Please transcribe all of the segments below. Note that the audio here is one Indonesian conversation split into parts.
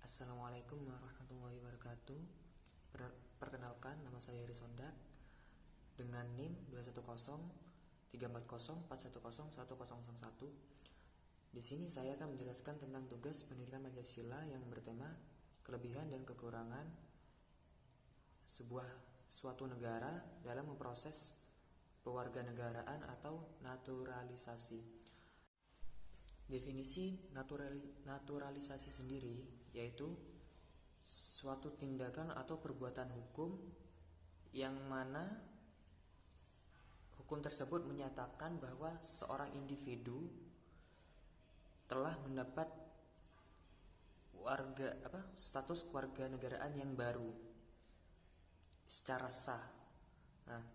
Assalamualaikum warahmatullahi wabarakatuh. Perkenalkan, nama saya Risondat dengan NIM 2103404101101. Di sini saya akan menjelaskan tentang tugas pendidikan Pancasila yang bertema kelebihan dan kekurangan suatu negara dalam memproses pewarganegaraan atau naturalisasi. Definisi naturalisasi sendiri yaitu suatu tindakan atau perbuatan hukum yang mana hukum tersebut menyatakan bahwa seorang individu telah mendapat status kewarganegaraan yang baru secara sah. Nah,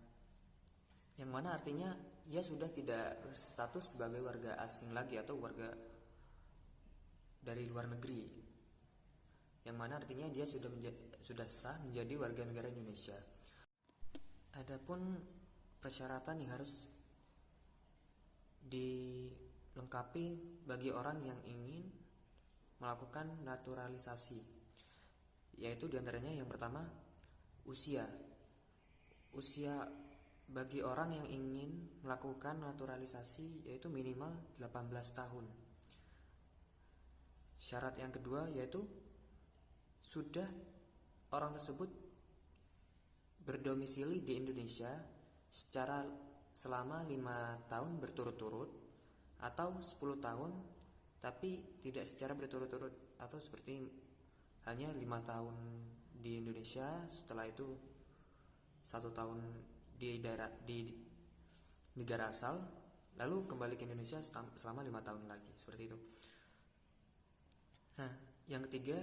yang mana artinya ia sudah tidak berstatus sebagai warga asing lagi atau warga dari luar negeri, yang mana artinya dia sudah sah menjadi warga negara Indonesia. Adapun persyaratan yang harus dilengkapi bagi orang yang ingin melakukan naturalisasi, yaitu diantaranya yang pertama usia bagi orang yang ingin melakukan naturalisasi yaitu minimal 18 tahun. Syarat yang kedua yaitu sudah orang tersebut berdomisili di Indonesia selama 5 tahun berturut-turut atau 10 tahun tapi tidak secara berturut-turut, atau seperti hanya 5 tahun di Indonesia, setelah itu 1 tahun di negara asal, lalu kembali ke Indonesia selama 5 tahun lagi, seperti itu. Nah, yang ketiga,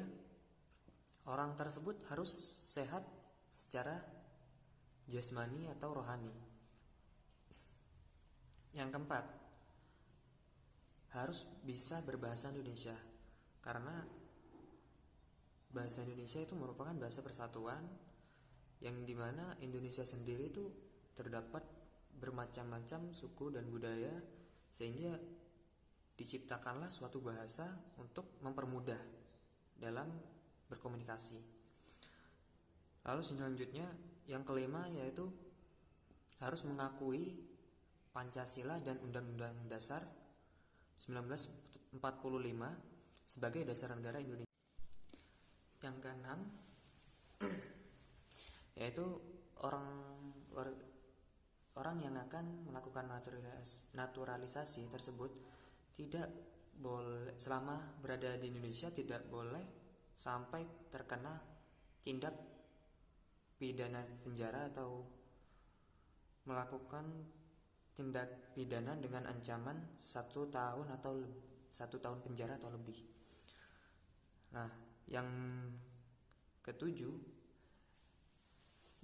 orang tersebut harus sehat secara jasmani atau rohani. Yang keempat, harus bisa berbahasa Indonesia, karena bahasa Indonesia itu merupakan bahasa persatuan, yang dimana Indonesia sendiri itu terdapat bermacam-macam suku dan budaya, sehingga diciptakanlah suatu bahasa untuk mempermudah dalam berkomunikasi. Lalu selanjutnya yang kelima yaitu harus mengakui Pancasila dan Undang-Undang Dasar 1945 sebagai dasar negara Indonesia. Yang keenam yaitu orang yang akan melakukan naturalisasi tersebut tidak boleh, selama berada di Indonesia, tidak boleh sampai terkena tindak pidana penjara atau melakukan tindak pidana dengan ancaman 1 tahun penjara atau lebih. Nah, yang ketujuh,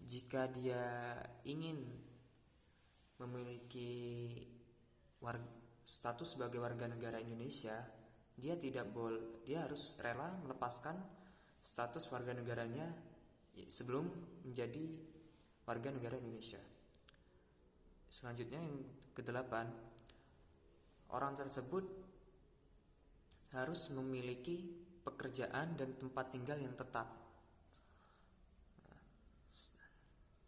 jika dia ingin memiliki status sebagai warga negara Indonesia, dia harus rela melepaskan status warga negaranya sebelum menjadi warga negara Indonesia. Selanjutnya yang kedelapan, orang tersebut harus memiliki pekerjaan dan tempat tinggal yang tetap.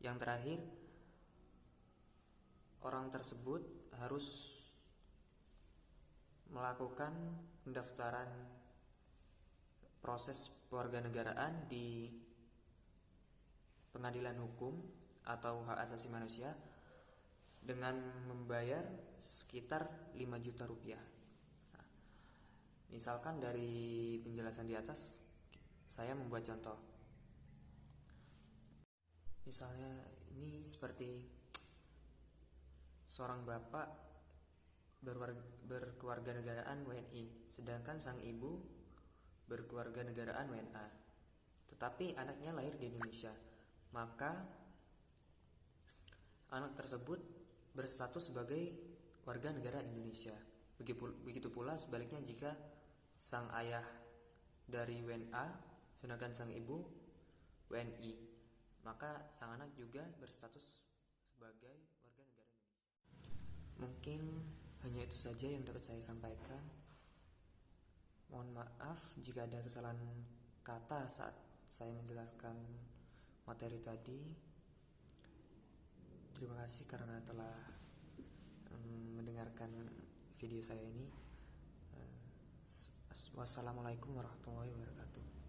Yang terakhir, orang tersebut harus melakukan pendaftaran proses kewarganegaraan di Pengadilan Hukum atau Hak Asasi Manusia dengan membayar sekitar 5 juta rupiah. Nah, misalkan dari penjelasan di atas, saya membuat contoh. Misalnya ini seperti seorang bapak berkewarganegaraan WNI, sedangkan sang ibu berkewarganegaraan WNA, tetapi anaknya lahir di Indonesia, maka anak tersebut berstatus sebagai warga negara Indonesia. Begitu pula sebaliknya jika sang ayah dari WNA sedangkan sang ibu WNI, maka sang anak juga berstatus sebagai warga negara Indonesia. Mungkin hanya itu saja yang dapat saya sampaikan. Mohon maaf jika ada kesalahan kata saat saya menjelaskan materi tadi. Terima kasih karena telah mendengarkan video saya ini. Wassalamualaikum warahmatullahi wabarakatuh.